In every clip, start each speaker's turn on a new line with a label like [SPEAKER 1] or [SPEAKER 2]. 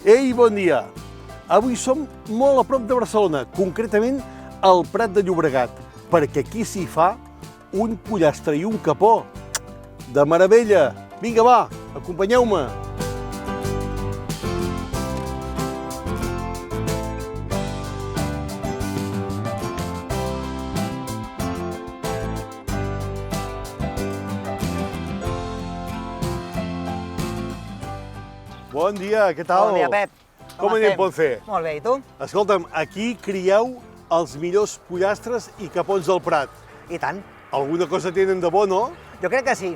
[SPEAKER 1] Ei, bon dia! Avui som molt a prop de Barcelona, concretament al Prat de Llobregat, perquè aquí s'hi fa un pollastre i un capó de meravella. Vinga, va, acompanyeu-me! Bon dia, què tal?
[SPEAKER 2] Bon dia, Pep.
[SPEAKER 1] Com anem, Ponce?
[SPEAKER 2] Molt bé, i tu?
[SPEAKER 1] Escolta'm, aquí crieu els millors pollastres i capons del Prat.
[SPEAKER 2] I tant.
[SPEAKER 1] Alguna cosa tenen de bo, no?
[SPEAKER 2] Jo crec que sí.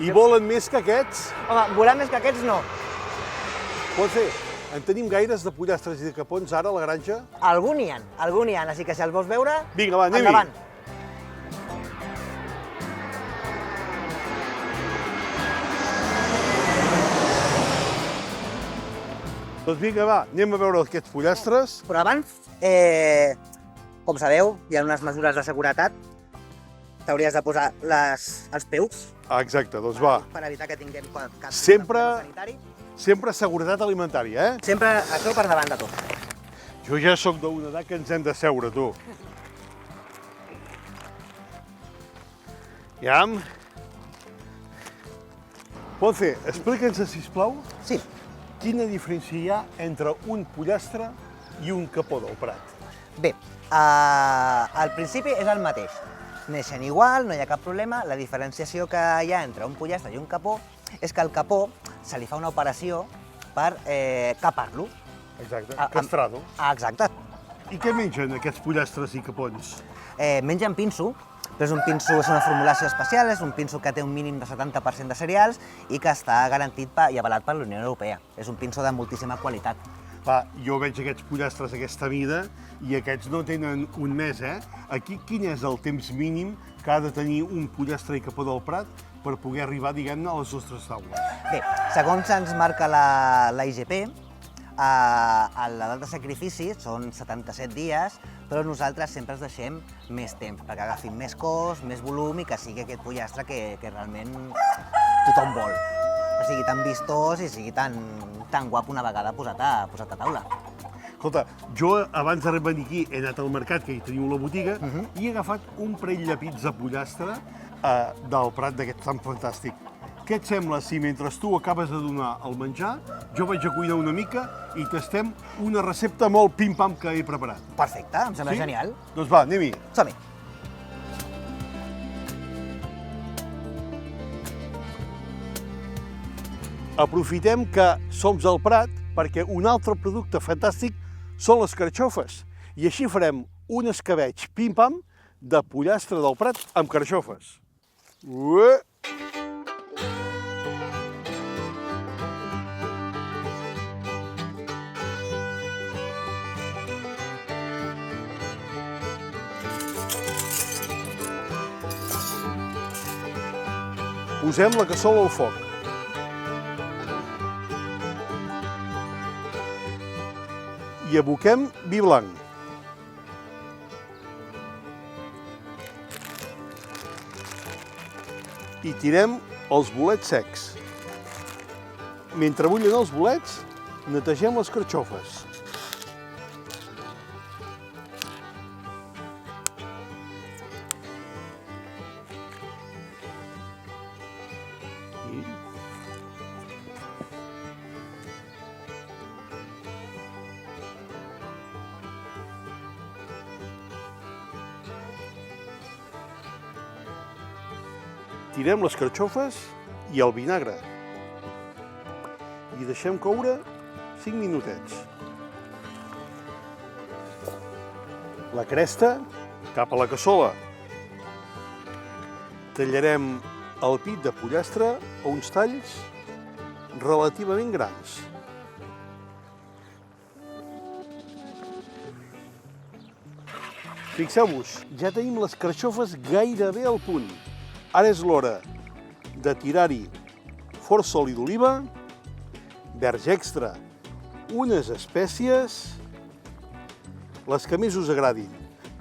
[SPEAKER 1] I volen més que aquests?
[SPEAKER 2] Home, volar més que aquests no.
[SPEAKER 1] Ponce, en tenim gaires de pollastres i de capons ara a la granja?
[SPEAKER 2] Algun n'hi ha, així que si els vols veure,
[SPEAKER 1] Vinga, va, anem-hi.
[SPEAKER 2] endavant.
[SPEAKER 1] Doncs vinga, va, anem a veure aquests pollastres.
[SPEAKER 2] Però abans, com sabeu, hi ha unes mesures de seguretat. T'hauries de posar els peus
[SPEAKER 1] Ah, exacte, doncs va.
[SPEAKER 2] per evitar que tinguem cap
[SPEAKER 1] Sempre-
[SPEAKER 2] problema sanitari.
[SPEAKER 1] Sempre seguretat alimentària, eh?
[SPEAKER 2] Sempre això per davant de tot.
[SPEAKER 1] Jo ja sóc d'una edat que ens hem de seure, tu. Iam. Ponce, explica'ns, sisplau,
[SPEAKER 2] Sí.
[SPEAKER 1] quina diferència hi ha entre un pollastre i un capó del Prat.
[SPEAKER 2] Bé, al principi és el mateix. Neixen igual, no hi ha cap problema. La diferenciació que hi ha entre un pollastre i un capó és que al capó se li fa una operació per capar-lo.
[SPEAKER 1] Exacte,
[SPEAKER 2] Ah,
[SPEAKER 1] castrado.
[SPEAKER 2] Exacte.
[SPEAKER 1] I què mengen aquests pollastres i capons?
[SPEAKER 2] Mengen pinso, però és una formulació especial, és un pinso que té un mínim de 70% de cereals i que està garantit i avalat per la Unió Europea. És un pinso de moltíssima qualitat.
[SPEAKER 1] Va, jo veig aquests pollastres d'aquesta mida i aquests no tenen un mes, eh? Aquí quin és el temps mínim que ha de tenir un pollastre i capó del Prat per poder arribar, diguem-ne, a les nostres taules?
[SPEAKER 2] Bé, segons ens marca la IGP, l'edat de sacrifici són 77 dies, però nosaltres sempre els deixem més temps, perquè agafin més cos, més volum i que sigui aquest pollastre que realment tothom vol. Que sigui tan vistós i sigui tan guapo una vegada posat a taula.
[SPEAKER 1] Escolta, jo abans de venir aquí he anat al mercat, que hi teniu la botiga, i he agafat un parell de pits de pollastre del Prat d'aquest tan fantàstic. Què et sembla si mentre tu acabes de donar el menjar, jo vaig a cuinar una mica i tastem una recepta molt pim-pam que he preparat?
[SPEAKER 2] Perfecte, em sembla genial.
[SPEAKER 1] Doncs va, anem-hi.
[SPEAKER 2] Som-hi.
[SPEAKER 1] Aprofitem que som al Prat perquè un altre producte fantàstic són les carxofes. I així farem un escabetx pim-pam de pollastre del Prat amb carxofes. Ué! Posem la cassola al foc. I aboquem vi blanc. I tirem els bolets secs. Mentre bullen els bolets, netegem les carxofes. Tirem les carxofes i el vinagre i deixem coure 5 minutets. La cresta cap a la cassola. Tallarem el pit de pollastre a uns talls relativament grans. Fixeu-vos, ja tenim les carxofes gairebé al punt. Ara és l'hora de tirar-hi força oli d'oliva, verge extra, unes espècies, les que més us agradin.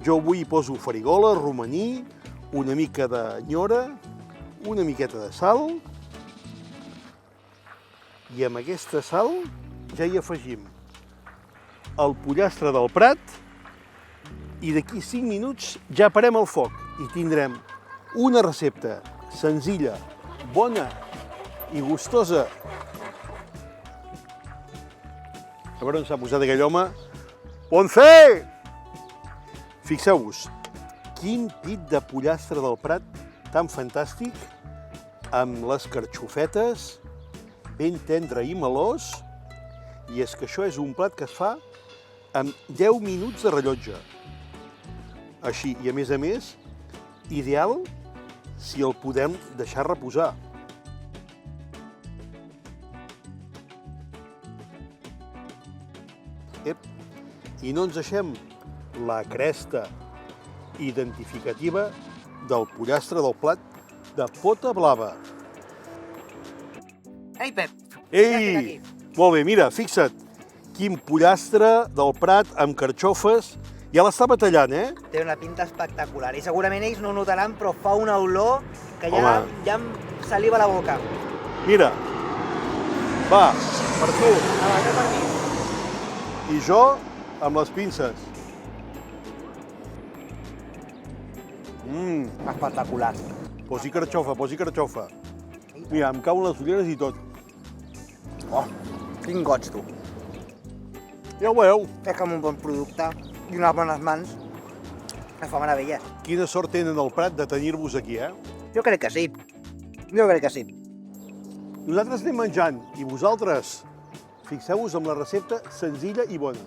[SPEAKER 1] Jo avui hi poso farigola, romaní, una mica de nyora, una miqueta de sal, i amb aquesta sal ja hi afegim el pollastre del Prat i d'aquí 5 minuts ja parem el foc i tindrem una recepta senzilla, bona i gustosa. A veure on s'ha posat aquell home. Ponce! Fixeu-vos, quin pit de pollastre del Prat tan fantàstic, amb les carxofetes, ben tendre i melós, i és que això és un plat que es fa en 10 minuts de rellotge. Així, i a més, ideal si el podem deixar reposar. I no ens deixem la cresta identificativa del pollastre del plat de pota blava.
[SPEAKER 2] Ei, Pep!
[SPEAKER 1] Ei! Molt bé, mira, fixa't, quin pollastre del Prat amb carxofes. Ja l'estava tallant, eh?
[SPEAKER 2] Té una pinta espectacular i segurament ells no ho notaran, però fa una olor que ja em saliva a la boca.
[SPEAKER 1] Mira, va, per tu.
[SPEAKER 2] Va per mi.
[SPEAKER 1] I jo amb les pinces.
[SPEAKER 2] Espectacular.
[SPEAKER 1] Posi carxofa. Mira, em cauen les ulleres i tot.
[SPEAKER 2] Oh, quin goig, tu.
[SPEAKER 1] Ja ho veieu.
[SPEAKER 2] És que amb un bon producte i unes bones mans es fa meravelles.
[SPEAKER 1] Quina sort tenen el Prat de tenir-vos aquí, eh?
[SPEAKER 2] Jo crec que sí.
[SPEAKER 1] Nosaltres anem menjant i vosaltres fixeu-vos amb la recepta senzilla i bona.